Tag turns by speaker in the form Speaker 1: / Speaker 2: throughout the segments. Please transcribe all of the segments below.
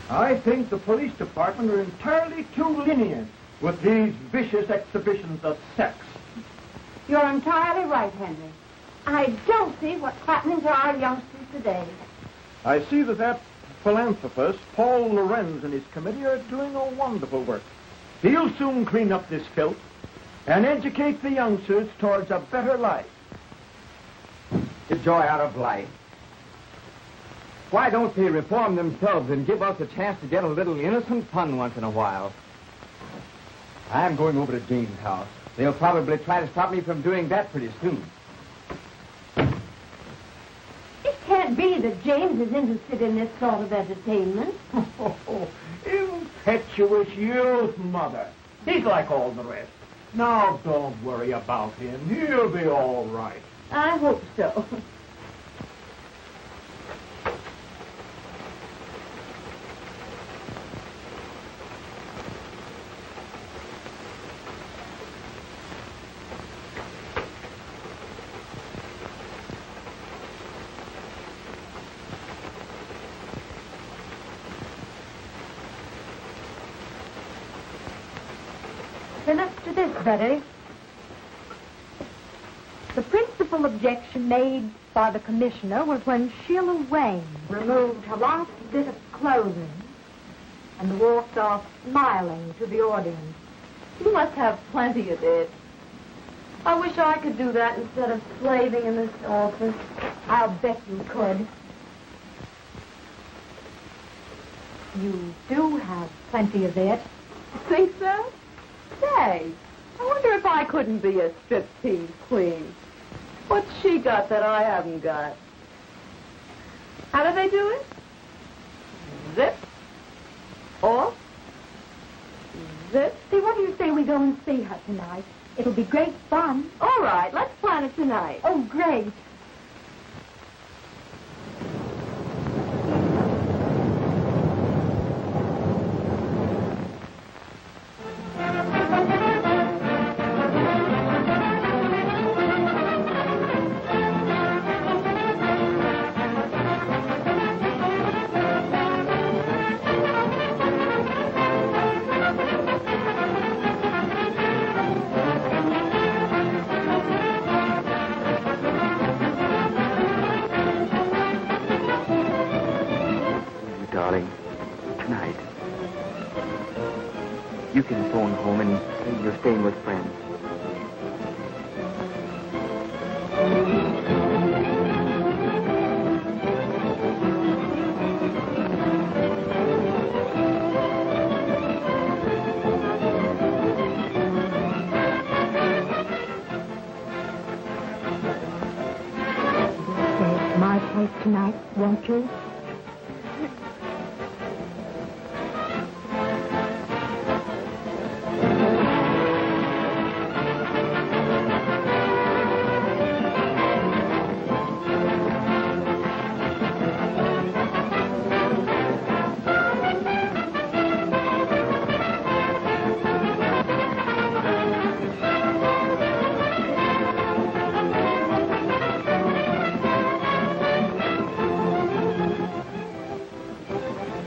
Speaker 1: I think the police department are entirely too lenient with these vicious exhibitions of sex.
Speaker 2: You're entirely right, Henry. I don't see what's happening to our youngsters today.
Speaker 1: I see that philanthropist, Paul Lorenz, and his committee are doing a wonderful work. He'll soon clean up this filth and educate the youngsters towards a better life.
Speaker 3: The joy out of life. Why don't they reform themselves and give us a chance to get a little innocent fun once in a while? I'm going over to Jane's house. They'll probably try to stop me from doing that pretty soon.
Speaker 2: It can't be that James is interested in this sort of entertainment.
Speaker 1: Oh, impetuous youth, Mother. He's like all the rest. Now, don't worry about him. He'll be all right.
Speaker 2: I hope so. Then after this, Betty. The principal objection made by the commissioner was when Sheila Wayne removed her last bit of clothing and walked off smiling to the audience. You must have plenty of it. I wish I could do that instead of slaving in this office. I'll bet you could. You do have plenty of it. Think so? Say, I wonder if I couldn't be a striptease queen. What's she got that I haven't got? How do they do it? Zip. Off. Zip. See, what do you say we go and see her tonight? It'll be great fun. All right, let's plan it tonight. Oh, great.
Speaker 3: You can phone home and say you're staying with friends.
Speaker 2: Stay at my place tonight, won't you?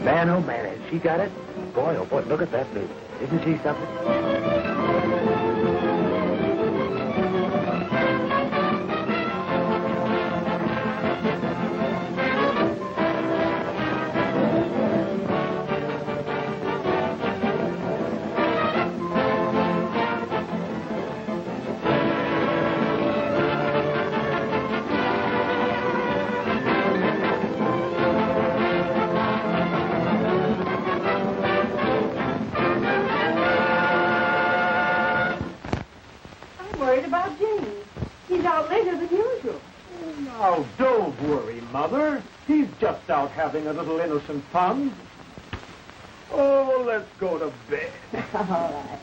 Speaker 3: Man, oh man, has she got it? Boy, oh boy, look at that baby. Isn't she something?
Speaker 1: Now, don't worry, Mother. He's just out having a little innocent fun. Oh, let's go to bed.
Speaker 2: All right.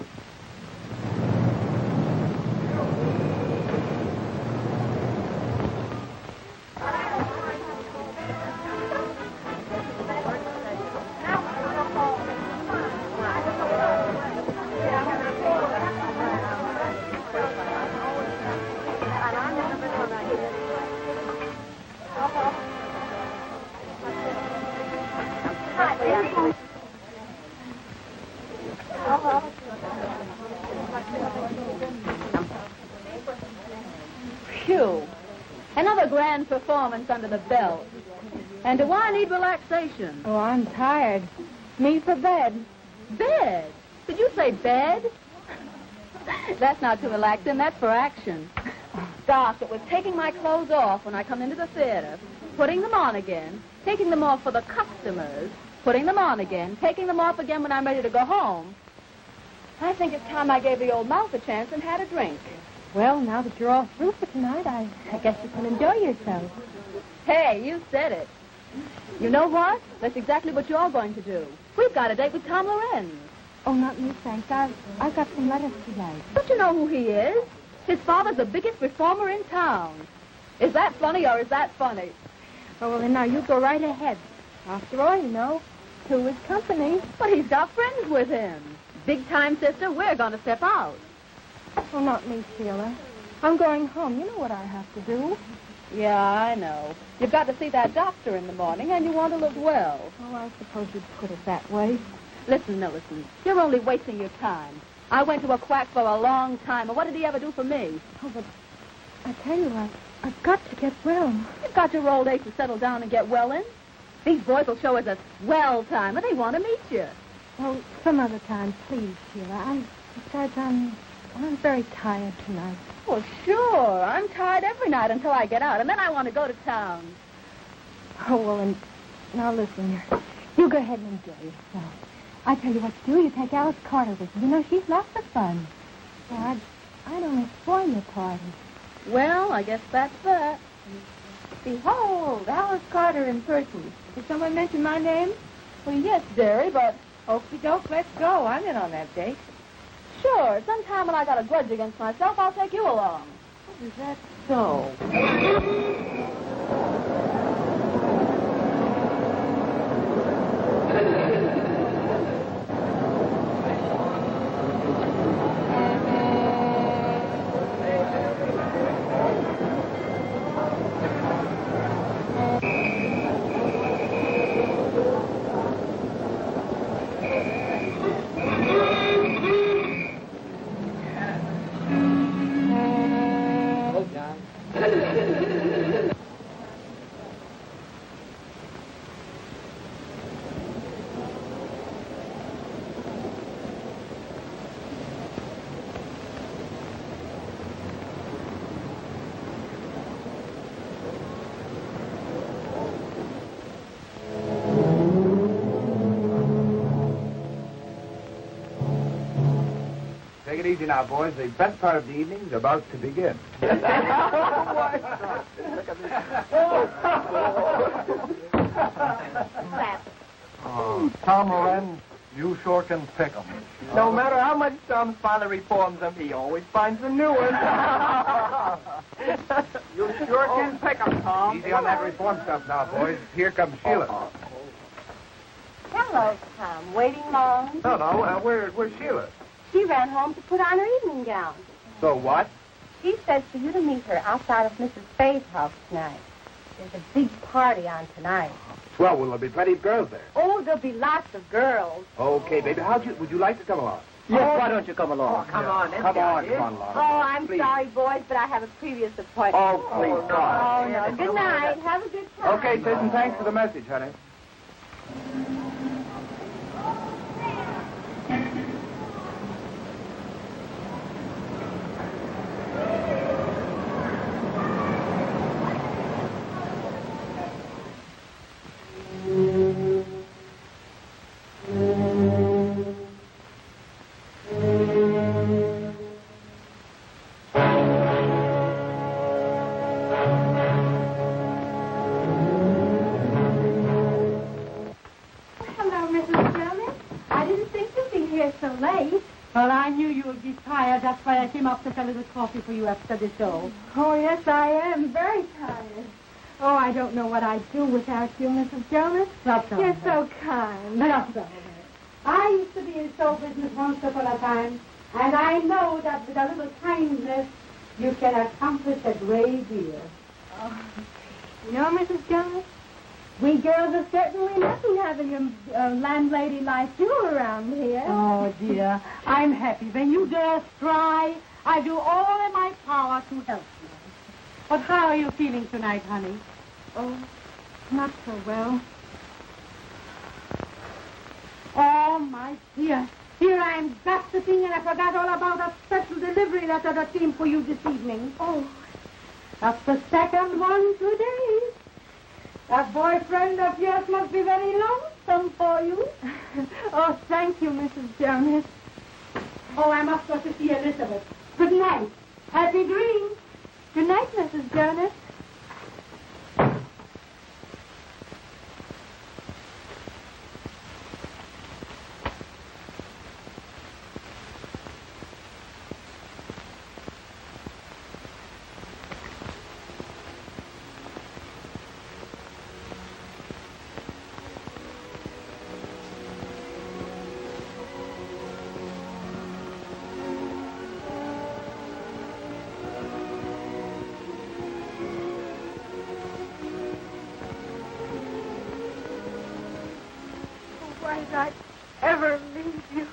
Speaker 2: Another grand performance under the belt. And do I need relaxation?
Speaker 4: Oh, I'm tired. Me for bed.
Speaker 2: Bed? Did you say bed? That's not to relax in, that's for action. Gosh, it was taking my clothes off when I come into the theater, putting them on again, taking them off for the customers, putting them on again, taking them off again when I'm ready to go home. I think it's time I gave the old mouth a chance and had a drink.
Speaker 4: Well, now that you're all through for tonight, I guess you can enjoy yourself.
Speaker 2: Hey, you said it. You know what? That's exactly what you're going to do. We've got a date with Tom Lorenz.
Speaker 4: Oh, not me, thanks. I've got some letters to write.
Speaker 2: Don't you know who he is? His father's the biggest reformer in town. Is that funny or is that funny?
Speaker 4: Oh, well, then now you go right ahead. After all, you know, two is company.
Speaker 2: But he's got friends with him. Big time, sister, we're going to step out.
Speaker 4: Oh, not me, Sheila. I'm going home. You know what I have to do.
Speaker 2: Yeah, I know. You've got to see that doctor in the morning, and you want to look well.
Speaker 4: Oh, I suppose you'd put it that way.
Speaker 2: Listen, Millicent, you're only wasting your time. I went to a quack for a long time, and what did he ever do for me?
Speaker 4: Oh, but I tell you, I've got to get well.
Speaker 2: You've got your old age to settle down and get well in. These boys will show us a swell time, and they want to meet you.
Speaker 4: Oh, some other time, please, Sheila. Besides, I'm very tired tonight.
Speaker 2: Well, sure. I'm tired every night until I get out, and then I want to go to town.
Speaker 4: Oh, well, and now listen, you go ahead and enjoy yourself. I tell you what to do. You take Alice Carter with you. You know, she's lots of fun. Well, I'd only spoil your party.
Speaker 2: Well, I guess that's that.
Speaker 4: Behold, Alice Carter in person. Did someone mention my name?
Speaker 2: Well, yes, dearie, but...
Speaker 4: Okie doke, let's go. I'm in on that date.
Speaker 2: Sure, sometime when I got a grudge against myself, I'll take you along.
Speaker 4: Is that so?
Speaker 5: Take it easy now, boys. The best part of the evening is about to begin.
Speaker 1: Look at this.
Speaker 6: Tom Lorenz, you sure can pick 'em.
Speaker 3: No matter how much Tom's father reforms him, he always finds a new one.
Speaker 5: You sure can pick 'em, Tom. Easy on that reform stuff now, boys. Here comes Sheila.
Speaker 7: Hello, Tom. Waiting long?
Speaker 5: No, where's Sheila?
Speaker 7: She ran home to put on her evening gown.
Speaker 5: So what?
Speaker 7: She says for you to meet her outside of Mrs. Faye's house tonight. There's a big party on tonight.
Speaker 5: Swell, will there be plenty of girls there?
Speaker 7: Oh, there'll be lots of girls.
Speaker 5: Okay, baby. Would you like to come along?
Speaker 3: Yes, why don't you come along?
Speaker 5: Come on along.
Speaker 7: Oh, I'm
Speaker 5: Please.
Speaker 7: sorry, boys, but I have a previous appointment.
Speaker 5: Oh, please, God.
Speaker 7: Oh, no. Good night. Have a good time.
Speaker 5: Okay, sis, and thanks for the message, honey.
Speaker 4: Well, I knew you would be tired. That's why I came up to fill a little coffee for you after the show.
Speaker 2: Oh, yes, I am. Very tired.
Speaker 4: Oh, I don't know what I'd do without you, Mrs. Jonas.
Speaker 2: You're so kind.
Speaker 4: I used to be in show business once upon a time, and I know that with a little kindness, you can accomplish a great deal.
Speaker 2: Oh.
Speaker 4: You know, Mrs. Jonas, we girls are certainly lucky having a landlady like you around here. Oh, dear. I'm happy. When you girls try, I do all in my power to help you.
Speaker 2: But how are you feeling tonight, honey?
Speaker 4: Oh, not so well.
Speaker 2: Oh, my dear. Here I am gossiping, and I forgot all about a special delivery letter that came for you this evening.
Speaker 4: Oh,
Speaker 2: That's the second one today. That boyfriend of yours must be very lonesome for you.
Speaker 4: oh, thank you, Mrs. Jonas.
Speaker 2: Oh, I must go to see Elizabeth. Good night. Happy dreams.
Speaker 4: Good night, Mrs. Jonas. Why did I ever leave you?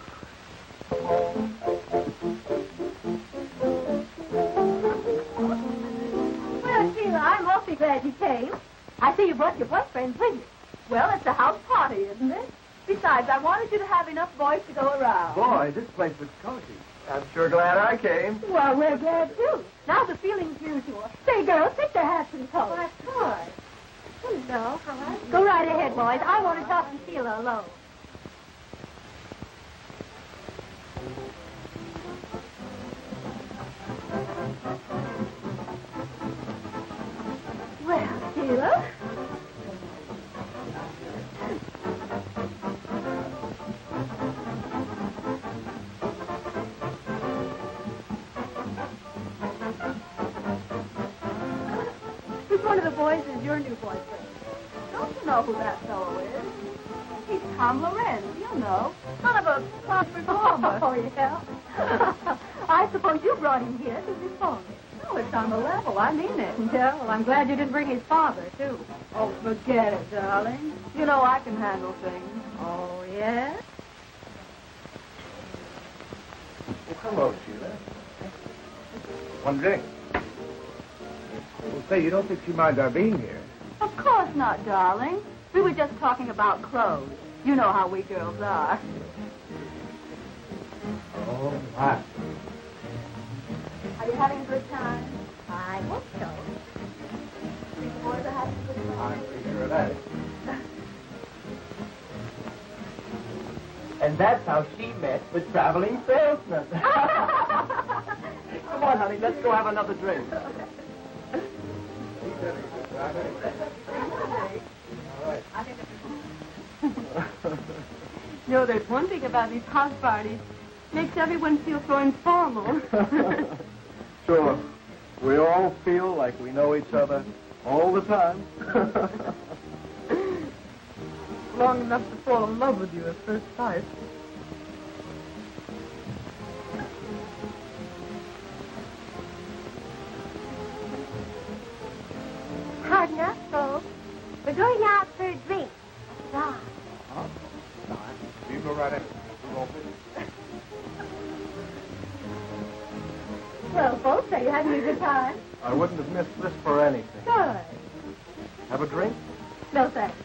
Speaker 2: Well, Sheila, I'm awfully glad you came. I see you brought your boyfriend with you. Well, it's a house party, isn't it? Besides, I wanted you to have enough boys to go around.
Speaker 3: Boy, this place looks cozy. I'm sure glad I came.
Speaker 2: Well, we're glad, too. Now the feeling's usual. Say, girls, take their hats and coats.
Speaker 4: Why, of course. Hello, how are you?
Speaker 2: Go right ahead, boys. I want to talk to Sheila alone. Well, Sheila. Which one of the boys is your new boyfriend? Don't you know who that fellow is? He's Tom Lorenz, you know. Son of a top performer. Oh, yeah? I suppose you brought him here to reform it. No, it's on the level. I mean it. Yeah, well, I'm glad you didn't bring his father, too. Oh, forget it, darling. You know I can handle things. Oh, yeah?
Speaker 6: Well, hello, Sheila. One drink. Well, say, you don't think she minds our being here?
Speaker 2: Of course not, darling. We were just talking about clothes. You know how we girls are.
Speaker 6: Oh, my.
Speaker 2: Are you having a good time? I hope so. Think the boys are having a good time?
Speaker 6: I'm pretty sure of that.
Speaker 3: And that's how she met the traveling salesman. Come on, honey, let's go have another drink.
Speaker 2: No, there's one thing about these house parties. Makes everyone feel so informal.
Speaker 6: Sure. We all feel like we know each other all the time.
Speaker 2: Long enough to fall in love with you at first sight.
Speaker 7: Hard enough, folks. We're going out for a drink. Right.
Speaker 6: Huh? You go right in. We'll go visit.
Speaker 2: Well, folks, are you having a good time?
Speaker 6: I wouldn't have missed this for anything.
Speaker 2: Good.
Speaker 6: Have a drink?
Speaker 2: No, thanks.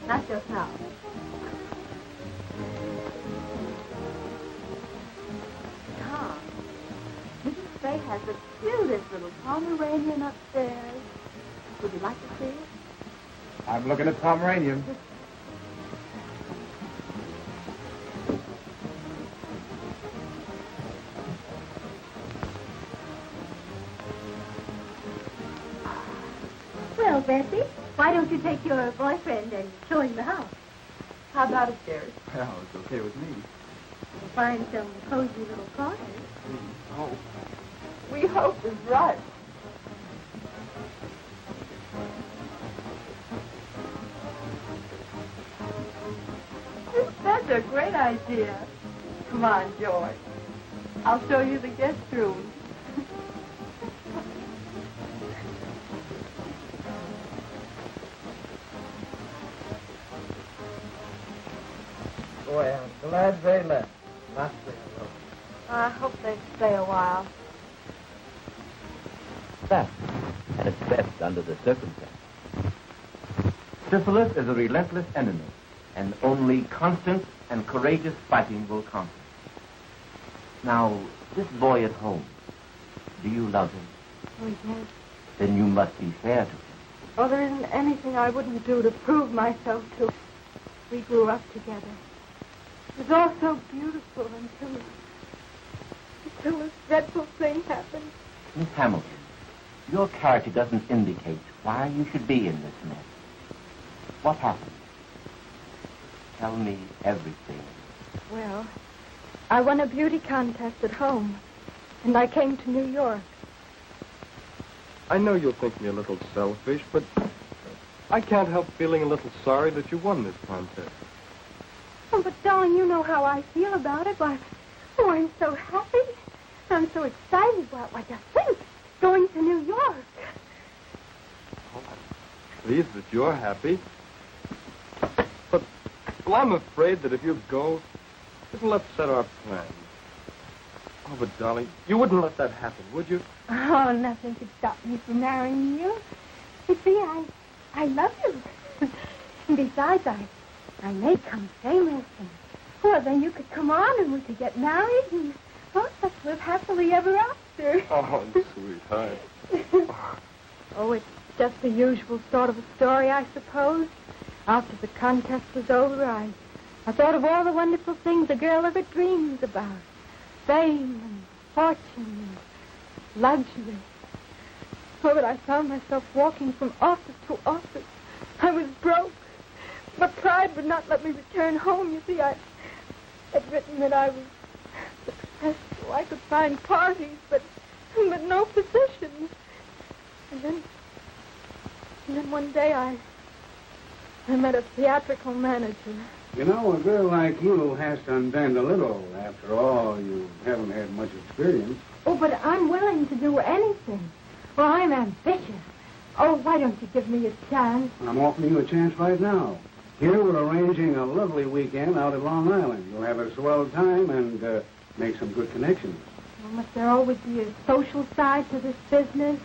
Speaker 2: Not just now. Tom, Mrs. Fay has the cutest little Pomeranian upstairs. Would you like to see it?
Speaker 6: I'm looking at Pomeranian.
Speaker 2: Well, Bessie, why don't you take your boyfriend and show him the house? How about it, Jerry?
Speaker 6: Well, it's okay with me.
Speaker 2: We'll find some cozy little corners.
Speaker 6: Oh.
Speaker 2: We hope is right. That's a great idea. Come on, George. I'll show you the guest room.
Speaker 3: Boy, I'm glad they left. Not very long.
Speaker 2: I hope they stay a while.
Speaker 3: That. And it's
Speaker 8: under the circumstances. Syphilis is a relentless enemy, and only constant and courageous fighting will conquer. Now, this boy at home, do you love him?
Speaker 4: Oh, yes.
Speaker 8: Then you must be fair to him.
Speaker 4: Oh, there isn't anything I wouldn't do to prove myself to. We grew up together. It was all so beautiful until this dreadful thing happened.
Speaker 8: Miss Hamilton, your character doesn't indicate why you should be in this mess. What happened? Tell me everything.
Speaker 4: Well, I won a beauty contest at home, and I came to New York.
Speaker 9: I know you'll think me a little selfish, but I can't help feeling a little sorry that you won this contest.
Speaker 4: Oh, but darling, you know how I feel about it. Why, I'm so happy. I'm so excited. Why, just think, going to New York.
Speaker 9: Oh, I'm pleased that you're happy. But, well, I'm afraid that if you go, it'll upset our plans. Oh, but, darling, you wouldn't let that happen, would you?
Speaker 4: Oh, nothing could stop me from marrying you. You see, I love you. And besides, I may come famous. And, well, then you could come on and we could get married and both of us live happily ever after.
Speaker 9: Oh, sweetheart.
Speaker 4: Oh, it's just the usual sort of a story, I suppose. After the contest was over, I thought of all the wonderful things a girl ever dreams about. Fame and fortune and luxury. Oh, but I found myself walking from office to office. I was broke. But pride would not let me return home. You see, I'd written that I was successful. I could find parties, but no positions. And then one day I met a theatrical manager.
Speaker 6: You know, a girl like you has to unbend a little. After all, you haven't had much experience.
Speaker 4: Oh, but I'm willing to do anything. Well, I'm ambitious. Oh, why don't you give me a chance?
Speaker 6: I'm offering you a chance right now. Here we're arranging a lovely weekend out at Long Island. You'll have a swell time and make some good connections.
Speaker 4: Well, must there always be a social side to this business?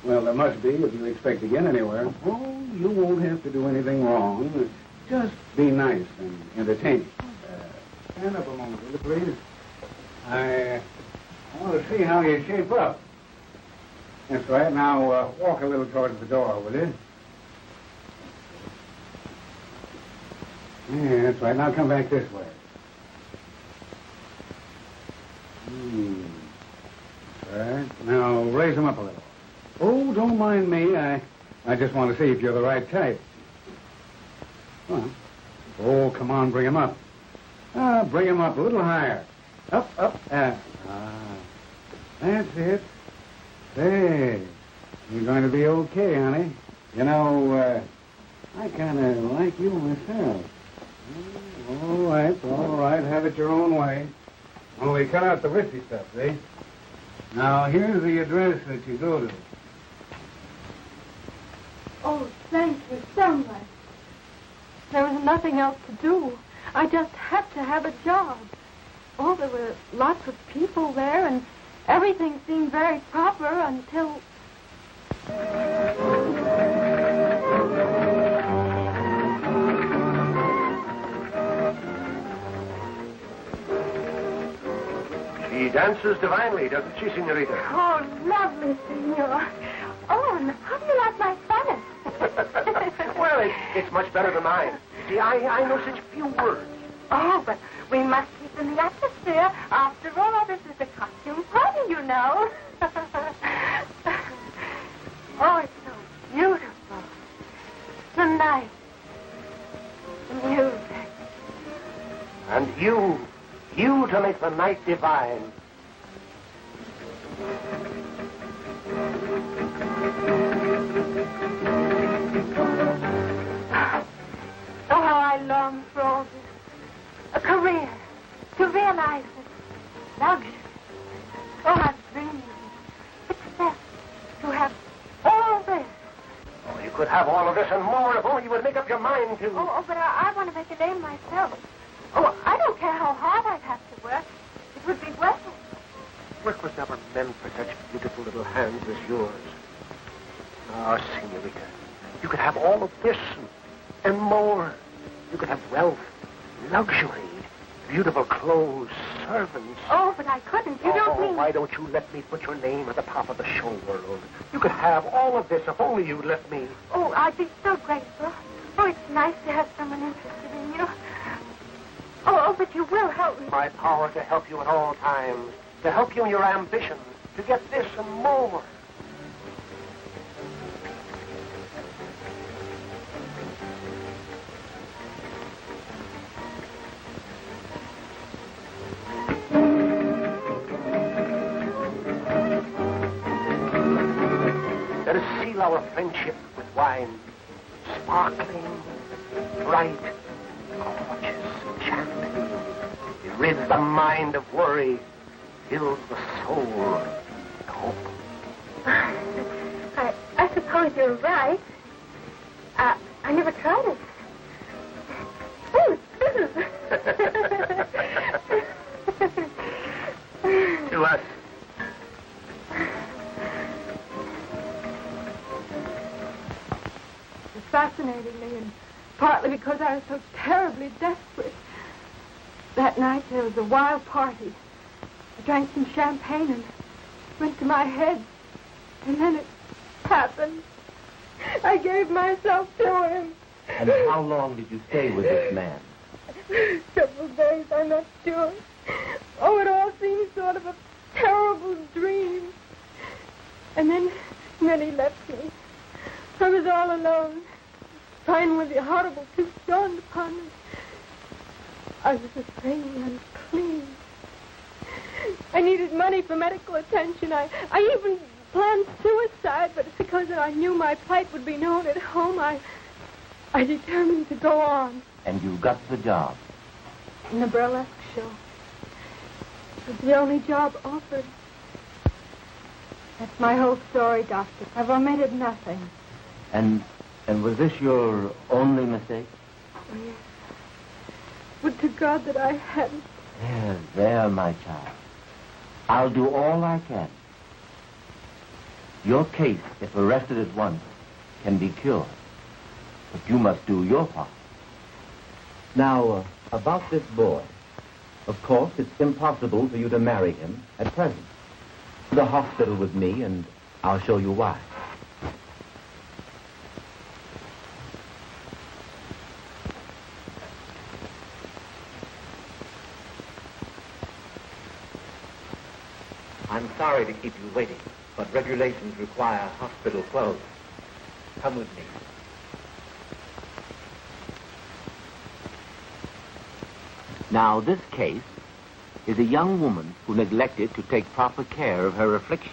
Speaker 6: Well, there must be if you expect to get anywhere. Oh, you won't have to do anything wrong. Just be nice and entertaining. Stand up a moment, will you, please? I want to see how you shape up. That's right. Now, walk a little towards the door, will you? Yeah, that's right. Now come back this way. Right. Now, raise them up a little. Oh, don't mind me. I just want to see if you're the right type. Well, oh, come on, bring him up. Bring him up a little higher. Up. That's it. Say, you're going to be okay, honey. You know, I kind of like you myself. All right. Have it your own way. Only cut out the risky stuff, see? Now, here's the address that you go to.
Speaker 4: Oh, thank you so much. There was nothing else to do. I just had to have a job. Oh, there were lots of people there, and everything seemed very proper until...
Speaker 6: She dances divinely, doesn't she, senorita?
Speaker 4: Oh, lovely, senor. Oh, and how do you like my Spanish?
Speaker 6: Well, it's much better than mine. See, I know such few words.
Speaker 4: Oh, but we must keep in the atmosphere. After all, this is a costume party, you know. Oh, it's so beautiful. The night. The music.
Speaker 6: And you to make the night divine.
Speaker 4: Oh, how I long for all this. A career. To realize it. Luxury. Oh, I've dreamed of success. To have all this.
Speaker 6: Oh, you could have all of this and more if only you would make up your mind to...
Speaker 4: Oh, but I want to make a name myself. Oh, I don't care how hard I'd have to work. It would be worth it.
Speaker 6: Work was never meant for such beautiful little hands as yours.
Speaker 10: Ah, senorita, you could have all of this and more. You could have wealth, luxury, beautiful clothes, servants.
Speaker 7: Oh, but I couldn't. You don't mean...
Speaker 10: Why don't you let me put your name at the top of the show world? You could have all of this if only you'd let me.
Speaker 7: Oh, I'd be so grateful. Oh, it's nice to have someone interested in you. Oh, but you will help me.
Speaker 10: My power to help you at all times, to help you in your ambition, to get this and more. Let us seal our friendship with wine, sparkling, bright, gorgeous, enchanting. It rids the mind of worry, fills the soul with hope.
Speaker 7: I suppose you're right. I never tried it. Oh, this is...
Speaker 10: To us.
Speaker 2: It fascinated me, and partly because I was so terribly desperate. That night there was a wild party. I drank some champagne and went to my head. And then it happened. I gave myself to him.
Speaker 8: And how long did you stay with this man?
Speaker 2: Several days, I'm not sure. Oh, it all seemed sort of a terrible dream. And then he left me. I was all alone. Trying with the horrible truth dawned upon me. I was afraid and unclean. I needed money for medical attention. I even planned suicide, but it's because I knew my plight would be known at home. I determined to go on.
Speaker 8: And you got the job?
Speaker 2: In the burlesque show. It was the only job offered. That's my whole story, Doctor. I've omitted nothing.
Speaker 8: And was this your only mistake?
Speaker 2: Oh, yes. Would to God that I hadn't.
Speaker 8: There, my child. I'll do all I can. Your case, if arrested at once, can be cured. But you must do your part. Now, about this boy. Of course, it's impossible for you to marry him at present. To the hospital with me, and I'll show you why. I'm sorry to keep you waiting, but regulations require hospital clothes. Come with me. Now, this case is a young woman who neglected to take proper care of her affliction.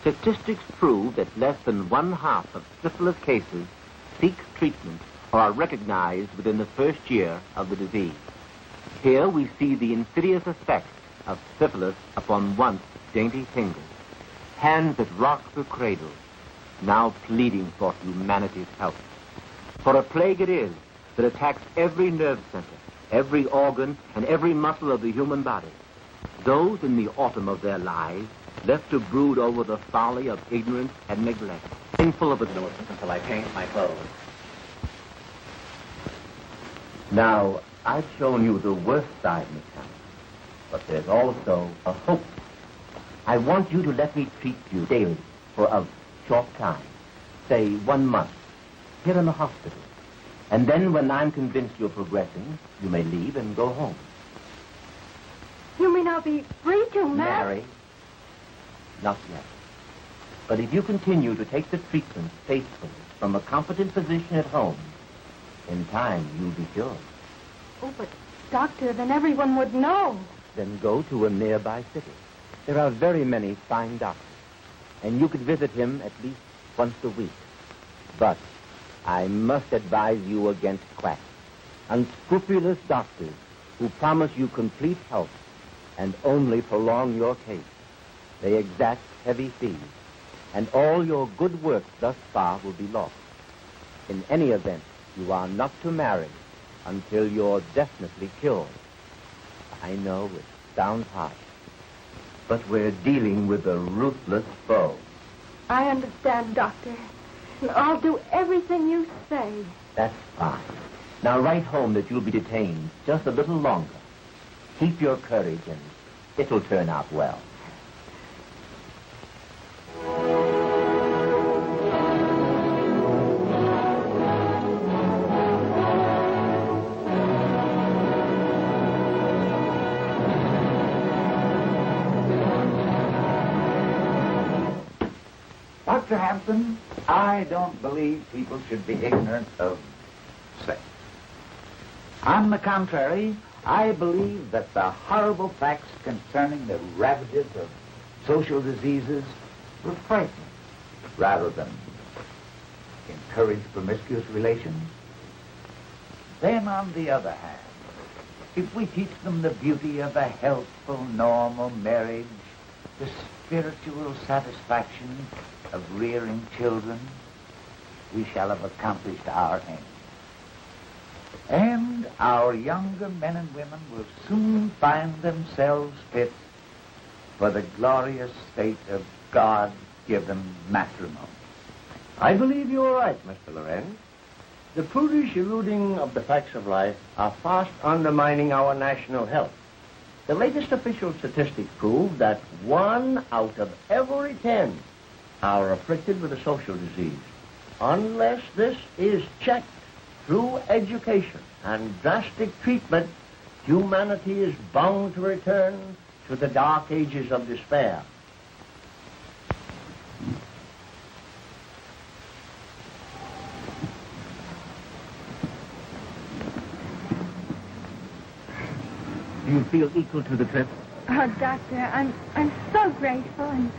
Speaker 8: Statistics prove that less than 1/2 of syphilis cases seek treatment or are recognized within the first year of the disease. Here we see the insidious effect of syphilis upon once dainty fingers, hands that rock the cradle, now pleading for humanity's help. For a plague it is that attacks every nerve center, every organ, and every muscle of the human body. Those in the autumn of their lives left to brood over the folly of ignorance and neglect. Full of innocence until I change my clothes. Now, I've shown you the worst side, Miss Hamilton, but there's also a hope. I want you to let me treat you daily for a short time, say 1 month, here in the hospital. And then when I'm convinced you're progressing, you may leave and go home.
Speaker 2: You mean I'll be free to
Speaker 8: marry? Not yet. But if you continue to take the treatment faithfully from a competent physician at home, in time you'll be cured.
Speaker 2: Oh, but, Doctor, then everyone would know.
Speaker 8: Then go to a nearby city. There are very many fine doctors, and you could visit him at least once a week. But I must advise you against quacks, unscrupulous doctors who promise you complete health and only prolong your case. They exact heavy fees, and all your good work thus far will be lost. In any event, you are not to marry until you're definitely cured. I know it sounds harsh, but we're dealing with a ruthless foe.
Speaker 2: I understand, Doctor.
Speaker 4: I'll do everything you say.
Speaker 8: That's fine. Now write home that you'll be detained just a little longer. Keep your courage and it'll turn out well.
Speaker 11: Dr. Hampton, I don't believe people should be ignorant of sex. On the contrary, I believe that the horrible facts concerning the ravages of social diseases will frighten rather than encourage promiscuous relations. Then, on the other hand, if we teach them the beauty of a healthful, normal marriage, the spiritual satisfaction of rearing children, we shall have accomplished our aim. And our younger men and women will soon find themselves fit for the glorious state of God-given matrimony.
Speaker 12: I believe you're right, Mr. Lorenz. The prudish eluding of the facts of life are fast undermining our national health. The latest official statistics prove that 1 out of every 10 are afflicted with a social disease. Unless this is checked through education and drastic treatment, humanity is bound to return to the dark ages of despair.
Speaker 8: Do you feel equal to the trip?
Speaker 4: Oh, Doctor, I'm so grateful and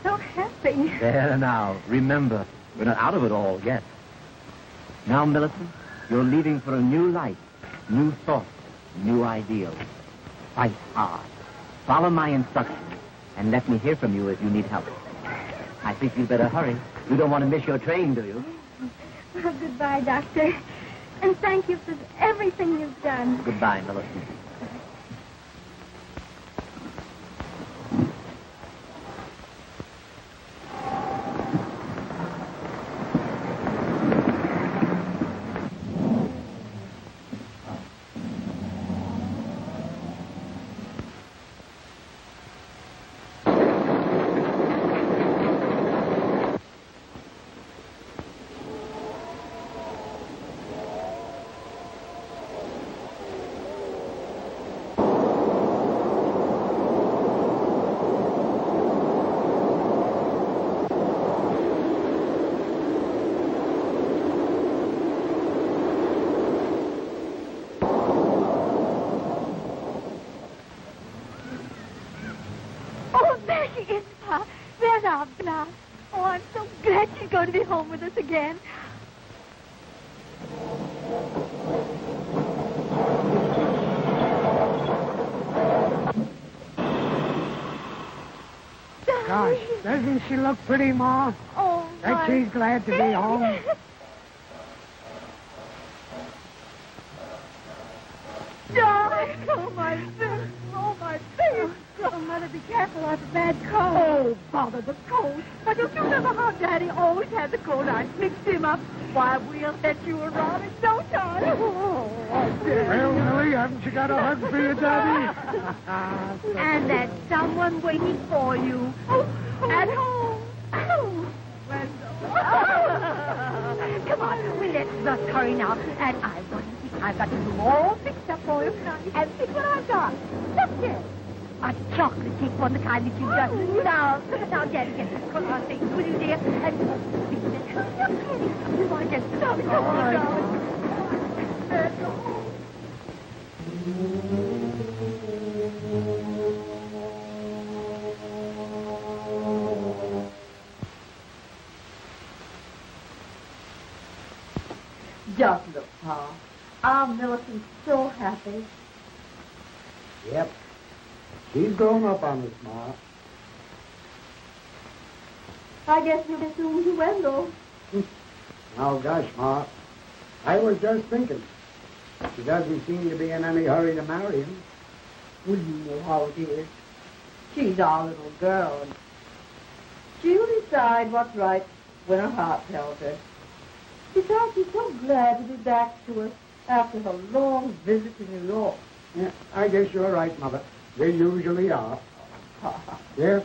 Speaker 4: so happy.
Speaker 8: There now. Remember, we're not out of it all yet. Now, Millicent, you're leaving for a new life, new thoughts, new ideals. Fight hard. Follow my instructions, and let me hear from you if you need help. I think you'd better hurry. You don't want to miss your train, do you?
Speaker 4: Well, goodbye, Doctor. And thank you for everything you've done.
Speaker 8: Goodbye, Millicent.
Speaker 4: Oh, I'm so glad she's going to be home with us again.
Speaker 5: Gosh, doesn't she look pretty, Ma?
Speaker 4: Oh,
Speaker 5: Bet she's glad to be home.
Speaker 4: Darling, oh, my face. Oh, my face. Oh, Mother, be careful. I have a bad cold. Oh, bother the cold. But don't you remember how Daddy always had the cold? I mixed him up. Why, we'll set you around in no time. Oh,
Speaker 5: Well, Millie, haven't you got a hug for your daddy?
Speaker 4: And there's someone waiting for you. At home. Oh, Wendell. Come on, let's hurry now. And I've got you all fixed up for you. And pick what I've got. Look here. A chocolate cake, one the kind that you just... Now, Daddy, get this coat on things, will you, dear? And hurry up, Daddy. Come on, get started. Come on, darling. Just look, Pa. Our Millicent's so happy.
Speaker 6: Yep. She's grown up on us, Ma.
Speaker 4: I guess you'll be soon to Wendell.
Speaker 6: Oh, gosh, Ma. I was just thinking. She doesn't seem to be in any hurry to marry him.
Speaker 2: Well, you know how it is. She's our little girl, and she'll decide what's right when her heart tells her. Besides, she's so glad to be back to us after her long visit to New York.
Speaker 6: Yeah, I guess you're right, Mother. They usually are. Yes?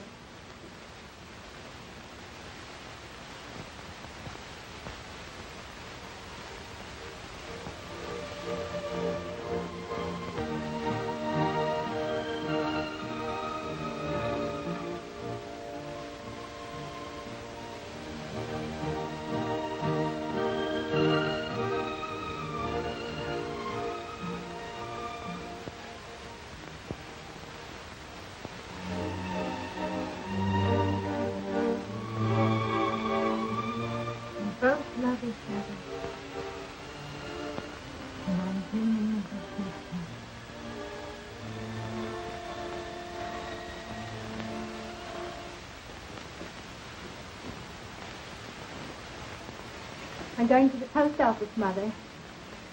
Speaker 4: I'm going to the post office, Mother.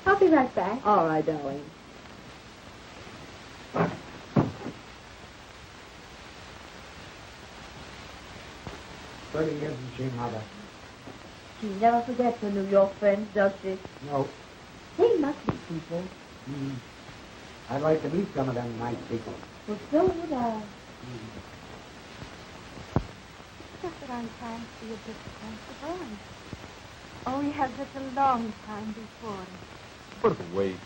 Speaker 4: I'll be right back.
Speaker 2: All right, darling.
Speaker 6: Pretty, isn't she, Mother?
Speaker 2: She never forgets her New York friends, does she?
Speaker 6: No.
Speaker 2: They must be people.
Speaker 6: I'd like to meet some of them nice people.
Speaker 2: Well, so would I.
Speaker 4: Just that I'm trying to be a bit sensible. Oh, we have such a long time before us.
Speaker 9: But wait.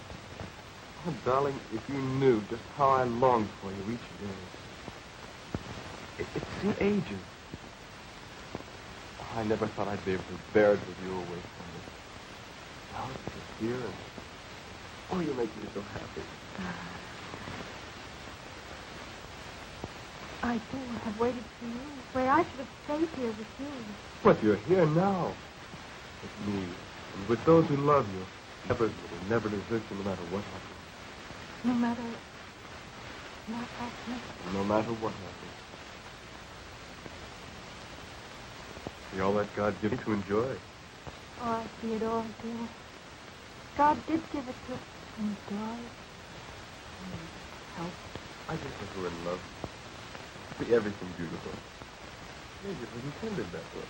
Speaker 9: Oh, darling, if you knew just how I longed for you each day. It seemed ages. Oh, I never thought I'd be able to bear it with you away from me. Now you're here, and oh, you make me so happy.
Speaker 4: I too have waited for you, where I should have stayed here with you.
Speaker 9: But you're here now. With me, and with those who love you. Never desert you no matter what happens.
Speaker 4: No matter what happens.
Speaker 9: No matter what happens. See all that God gives you to enjoy.
Speaker 4: Oh, I see it all, dear. God did give it to enjoy and help.
Speaker 9: I just think we're in love. See everything beautiful. Maybe it was intended that way.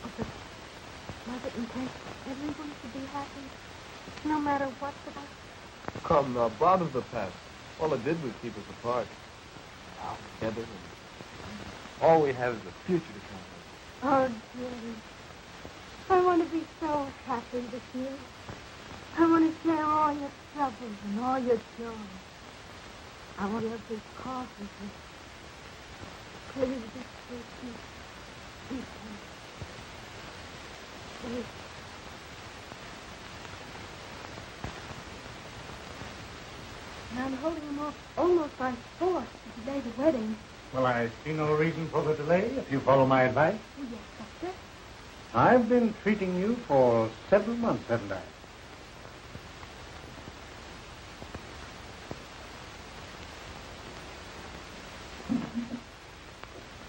Speaker 4: Oh, but was it intended for everyone to be happy, no matter what the past?
Speaker 9: Come now, bother the past. All it did was keep us apart. Now together, and all we have is the future to come with.
Speaker 4: Oh, dearie, I want to be so happy with you. I want to share all your troubles and all your joy. I want to have this coffee with play with this sweet. And I'm holding him off almost by force to delay the wedding.
Speaker 12: Well, I see no reason for the delay, if you follow my advice.
Speaker 4: Oh, yes, Doctor.
Speaker 12: I've been treating you for several months, haven't I?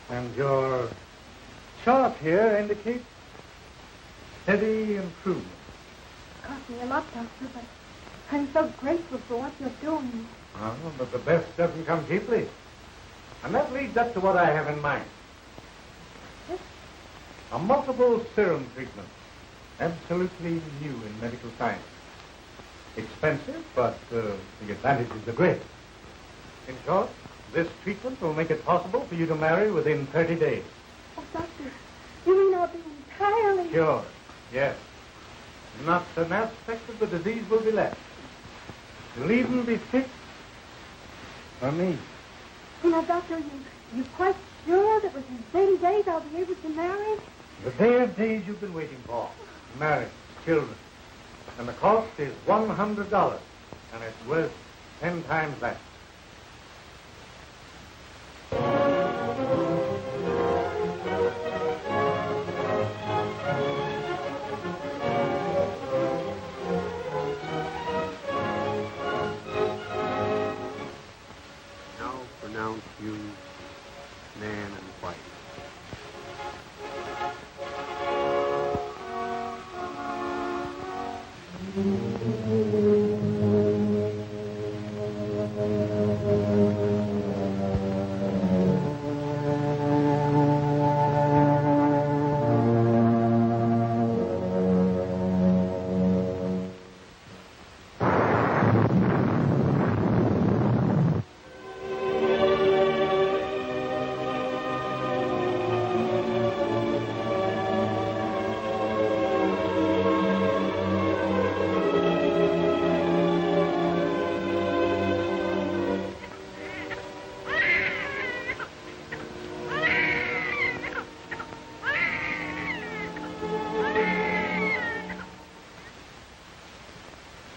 Speaker 12: And your chart here indicates steady improvement.
Speaker 4: It cost me a lot, Doctor, but I'm so grateful for what you're doing.
Speaker 12: Oh, but the best doesn't come cheaply. And that leads up to what I have in mind.
Speaker 4: Yes?
Speaker 12: A multiple serum treatment. Absolutely new in medical science. Expensive, but the advantages are great. In short, this treatment will make it possible for you to marry within 30 days.
Speaker 4: Oh, Doctor, you mean I'll be entirely...
Speaker 12: Sure, yes. Not an aspect of the disease will be left. You'll even be fit for me.
Speaker 4: You know, Doctor, you quite sure that within 30 days I'll be able to marry?
Speaker 12: The day of days you've been waiting for. Marriage, children. And the cost is $100. And it's worth 10 times that.
Speaker 6: Now pronounce you man and wife.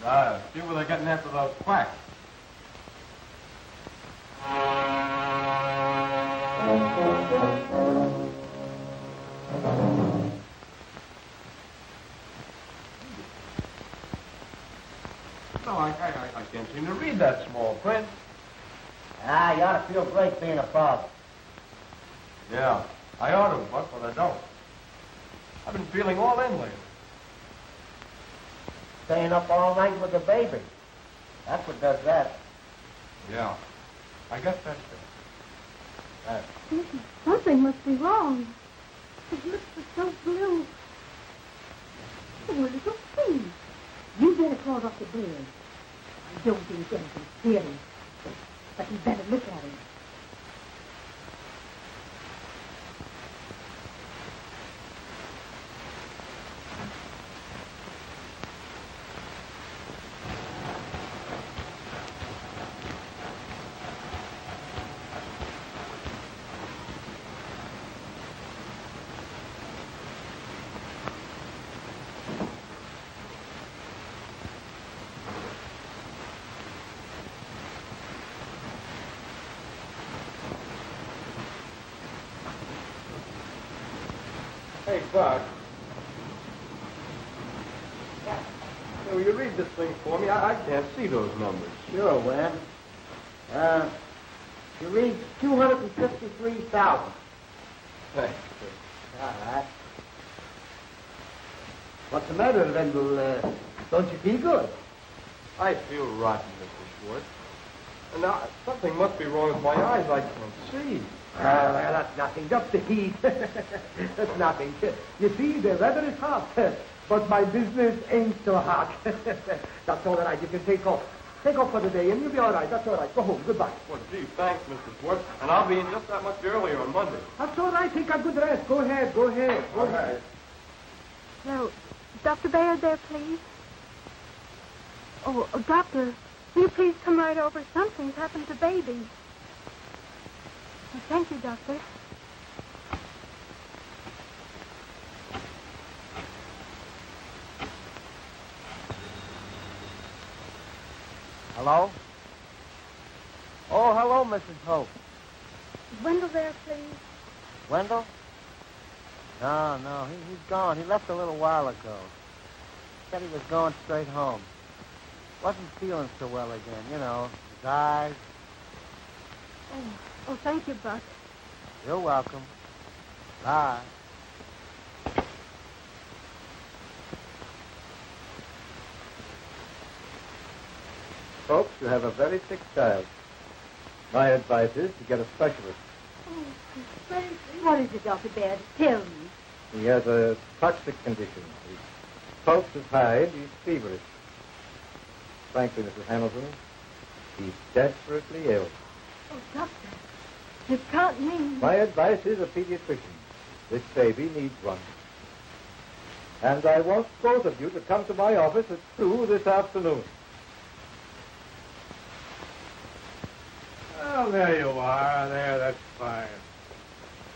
Speaker 9: See where they're getting after those quacks. No, I can't seem to read that small print.
Speaker 12: Ah, you ought to feel great being a father.
Speaker 9: Yeah, I ought to, Buck, but I don't. I've been feeling all in lately.
Speaker 12: Staying up all night with the baby. That's what does that.
Speaker 9: Yeah, I guess that's it.
Speaker 4: Something must be wrong. His lips are so blue. Oh, little please. You better crawl off the bed. I don't think anything's serious. But you better look at him.
Speaker 9: Hey, Buck. Will you read this thing for me? I can't see those numbers.
Speaker 12: Sure, Webb. You read 253,000.
Speaker 9: Thanks.
Speaker 12: All right. What's the matter, Wendell? Don't you feel good?
Speaker 9: I feel rotten, Mr. Schwartz. And now, something must be wrong with my eyes. I can't see.
Speaker 3: Well, that's nothing. Just the heat. That's nothing. You see, the weather is hot, but my business ain't so hot. That's all right. You can take off. Take off for the day, and you'll be all right. That's all right. Go home. Goodbye.
Speaker 9: Well, gee, thanks, Mr. Schwartz. And I'll be in just that much earlier on Monday.
Speaker 3: That's all right. Take a good rest. Go ahead. Go ahead. Go ahead.
Speaker 4: No, Dr. Baird there, please. Oh, Doctor, will you please come right over? Something's happened to baby. Well, thank you, Doctor.
Speaker 12: Hello? Oh, hello, Mrs. Hope.
Speaker 4: Is Wendell there, please?
Speaker 12: Wendell? No, he's gone. He left a little while ago. Said he was going straight home. Wasn't feeling so well again, you know, his eyes.
Speaker 4: Oh, thank you, Buck.
Speaker 12: You're welcome. Bye.
Speaker 13: Folks, you have a very sick child. My advice is to get a specialist.
Speaker 4: Oh, what is it, Dr. Baird? Tell me.
Speaker 13: He has a toxic condition. His pulse is high and he's feverish. Frankly, Mrs. Hamilton, he's desperately ill.
Speaker 4: Oh, Doctor, you can't mean...
Speaker 13: My advice is a pediatrician. This baby needs one. And I want both of you to come to my office at 2 this afternoon.
Speaker 6: Well, there you are. There, that's fine.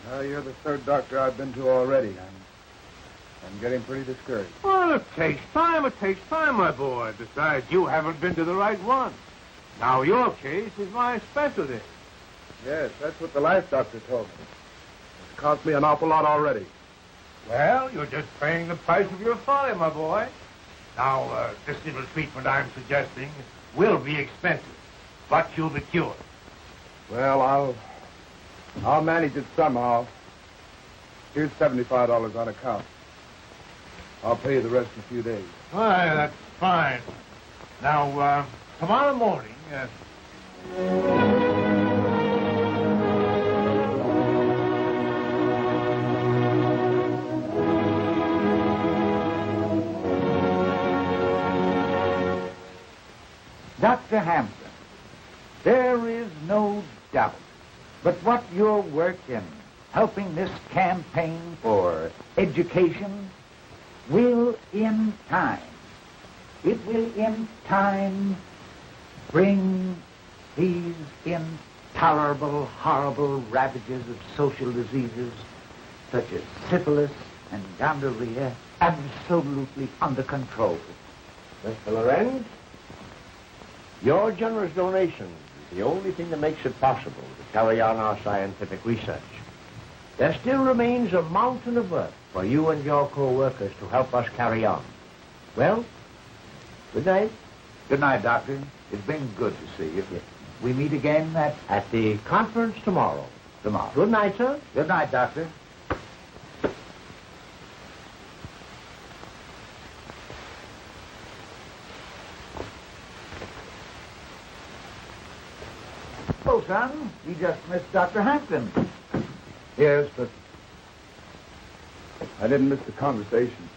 Speaker 6: Well, you're the third doctor I've been to already. I'm getting pretty discouraged.
Speaker 5: Well, it takes time, my boy. Besides, you haven't been to the right one. Now, your case is my specialty.
Speaker 6: Yes, that's what the last doctor told me. It's cost me an awful lot already.
Speaker 5: Well, you're just paying the price of your folly, my boy. Now, this little treatment I'm suggesting will be expensive, but you'll be cured.
Speaker 6: Well, I'll manage it somehow. Here's $75 on account. I'll pay you the rest in a few days.
Speaker 5: Why, that's fine. Now, tomorrow morning...
Speaker 11: Dr. Hampton, there is no doubt but what your work in helping this campaign for education will in time, bring these intolerable, horrible ravages of social diseases such as syphilis and gonorrhea absolutely under control.
Speaker 12: Mr. Lorenz, your generous donation is the only thing that makes it possible to carry on our scientific research. There still remains a mountain of work for you and your co-workers to help us carry on. Well, good night.
Speaker 11: Good night, Doctor. It's been good to see you.
Speaker 12: Yes.
Speaker 11: We meet again
Speaker 12: At the conference tomorrow.
Speaker 11: tomorrow.
Speaker 12: Good night, sir.
Speaker 11: Good night, Doctor. Oh, son, you just missed Dr. Hampton.
Speaker 6: Yes, but I didn't miss the conversation.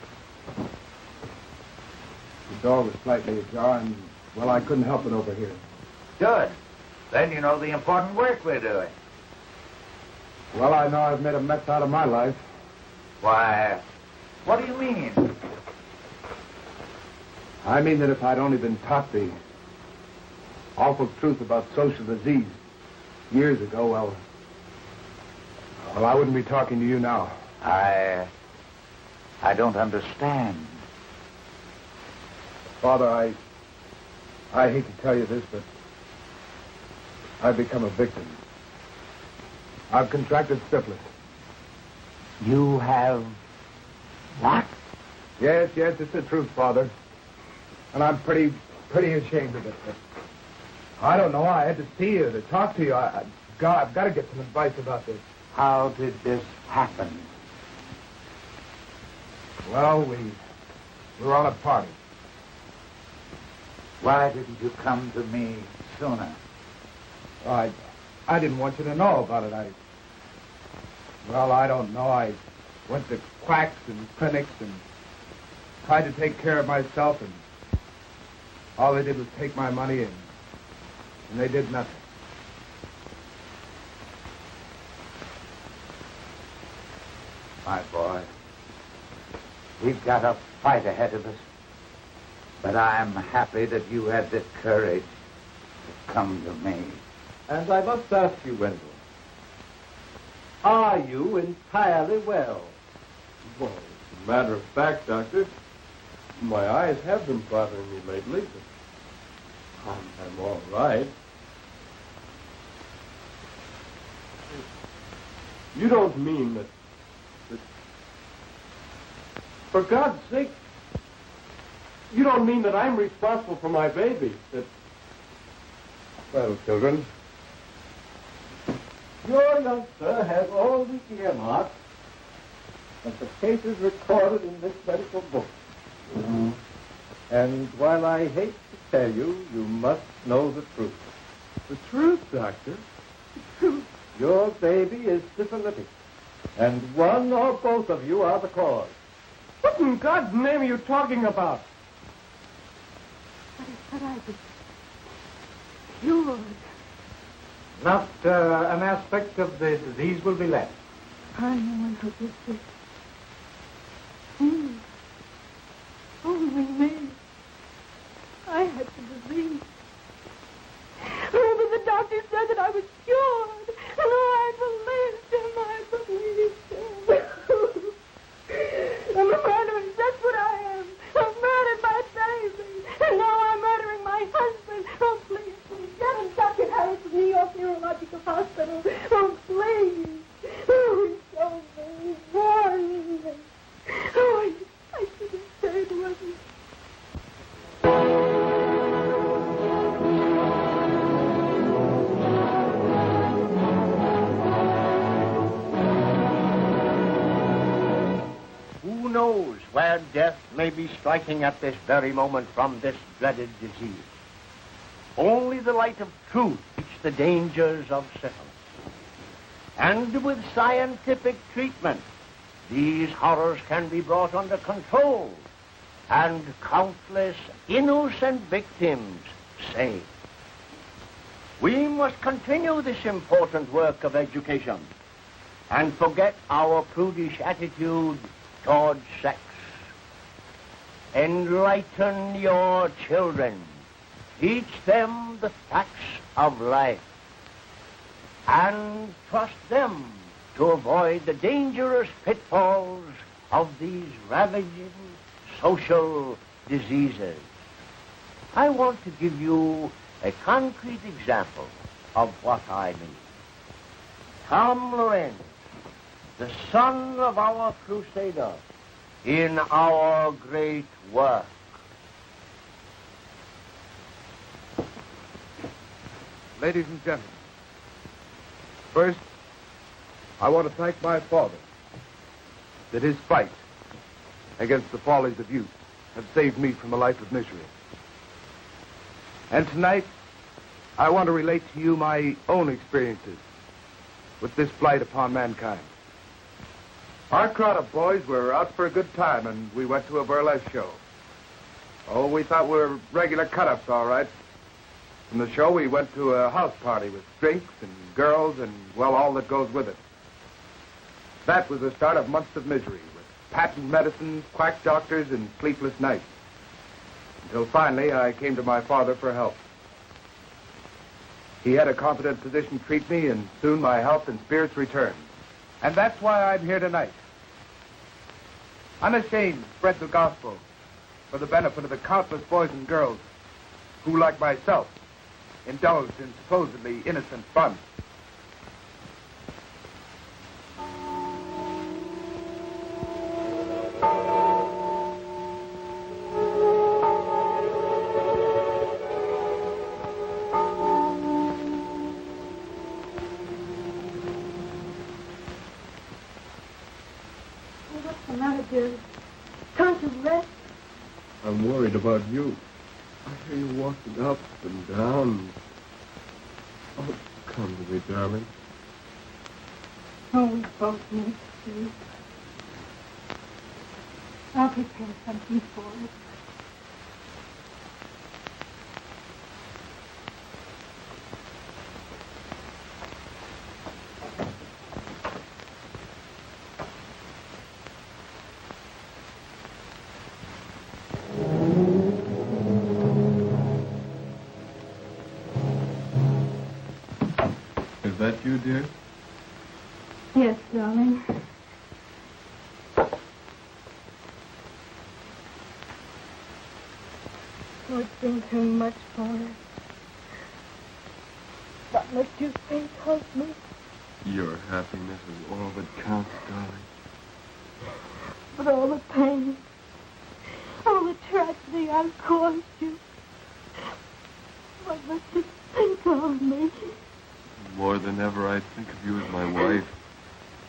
Speaker 6: The door was slightly ajar, and, well, I couldn't help it over here.
Speaker 11: Good. Then you know the important work we're doing.
Speaker 6: Well, I know I've made a mess out of my life.
Speaker 11: Why, what do you mean?
Speaker 6: I mean that if I'd only been taught the awful truth about social disease years ago, well, I wouldn't be talking to you now.
Speaker 11: I don't understand.
Speaker 6: Father, I hate to tell you this, but I've become a victim. I've contracted syphilis.
Speaker 11: You have what?
Speaker 6: Yes, it's the truth, Father. And I'm pretty ashamed of it. But I don't know. I had to see you, to talk to you. I've got to get some advice about this.
Speaker 11: How did this happen?
Speaker 6: Well, we were on a party.
Speaker 11: Why didn't you come to me sooner?
Speaker 6: I didn't want you to know about it. I don't know. I went to quacks and clinics and tried to take care of myself, and all they did was take my money, and they did nothing.
Speaker 11: My boy, we've got a fight ahead of us. But I'm happy that you had the courage to come to me.
Speaker 13: And I must ask you, Wendell, are you entirely well?
Speaker 9: Well, as a matter of fact, Doctor, my eyes have been bothering me lately, but I'm all right. You don't mean that... For God's sake, you don't mean that I'm responsible for my baby, that... Well, children, your youngster has all the earmarks that the case is recorded in this medical book. Mm-hmm. And while I hate to tell you, you must know the truth. The truth, Doctor? The truth. Your baby is syphilitic, and one or both of you are the cause. What in God's name are you talking about?
Speaker 4: But I was cured.
Speaker 12: Not an aspect of the disease will be left.
Speaker 4: I'm the one who did this. Me. Only me. I had the disease. Oh, but the doctor said that I was cured. And I believed him. I'm a murderer. That's what I am. I've murdered my baby. And now I'm murdering my husband. Oh, please, get him Dr. Harris from New York Neurological Hospital. Oh, please. Oh, he told me. He warned me. Oh, I should have stayed with him.
Speaker 12: Who knows where death may be striking at this very moment from this dreaded disease? Only the light of truth teaches the dangers of syphilis. And with scientific treatment, these horrors can be brought under control and countless innocent victims saved. We must continue this important work of education and forget our prudish attitude towards sex. Enlighten your children. Teach them the facts of life. And trust them to avoid the dangerous pitfalls of these ravaging social diseases. I want to give you a concrete example of what I mean. Tom Lorenz, the son of our crusader, in our great work.
Speaker 14: Ladies and gentlemen, first, I want to thank my father that his fight against the follies of youth have saved me from a life of misery. And tonight, I want to relate to you my own experiences with this blight upon mankind. Our crowd of boys were out for a good time, and we went to a burlesque show. Oh, we thought we were regular cut-ups, all right. From the show, we went to a house party with drinks and girls and, well, all that goes with it. That was the start of months of misery, with patent medicines, quack doctors, and sleepless nights. Until finally, I came to my father for help. He had a competent physician treat me, and soon my health and spirits returned. And that's why I'm here tonight. Unashamed to spread the gospel for the benefit of the countless boys and girls who, like myself, indulged in supposedly innocent fun.
Speaker 4: What's the matter, dear? Can't you rest?
Speaker 9: I'm worried about you. I hear you walking up and down. Oh, come to me, darling.
Speaker 4: Oh, we both need sleep. I'll prepare something for it.
Speaker 9: Is that you, dear?
Speaker 4: Yes, darling. Oh, it's been too much for us. What must you think of me?
Speaker 9: Your happiness is all that counts, darling.
Speaker 4: But all the pain, all the tragedy I've caused you. What must you think of me?
Speaker 9: More than ever, I think of you as my wife.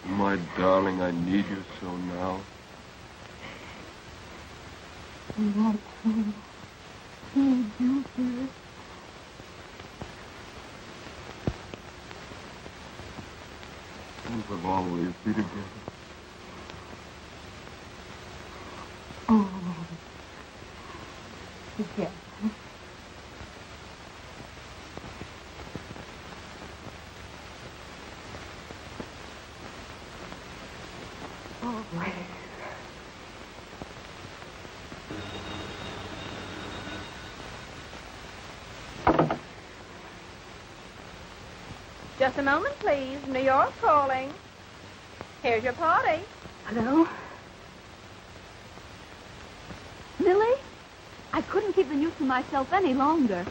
Speaker 9: My darling, I need you so now.
Speaker 4: And I too need you, dear.
Speaker 9: And we'll always be together.
Speaker 4: Oh, together. Always.
Speaker 2: Just a moment, please. New York calling. Here's your party.
Speaker 4: Hello?
Speaker 15: Millie, I couldn't keep the news to myself any longer.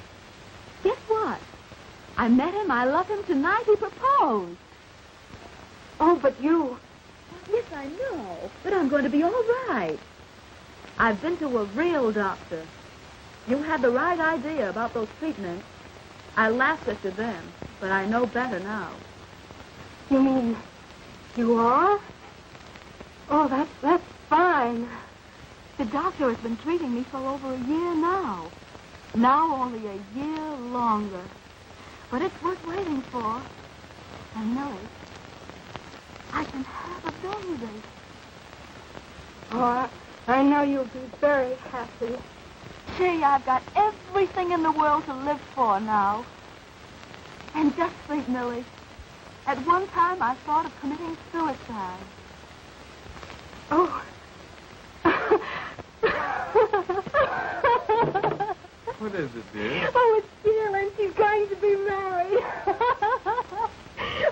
Speaker 15: Guess what? I met him. I love him tonight. He proposed.
Speaker 4: Oh, but you...
Speaker 15: Yes, I know. But I'm going to be all right. I've been to a real doctor. You had the right idea about those treatments. I laughed at you then, but I know better now.
Speaker 4: You mean you are? Oh, that's fine.
Speaker 15: The doctor has been treating me for over a year now. Now only a year longer. But it's worth waiting for. And Millie, I can have a baby.
Speaker 4: Oh, I know you'll be very happy.
Speaker 15: Gee, I've got everything in the world to live for now. And just think, Millie, at one time I thought of committing suicide.
Speaker 4: Oh.
Speaker 9: What is it, dear?
Speaker 4: Oh, it's Sheila, and she's going to be married.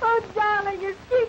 Speaker 4: Oh, darling, if she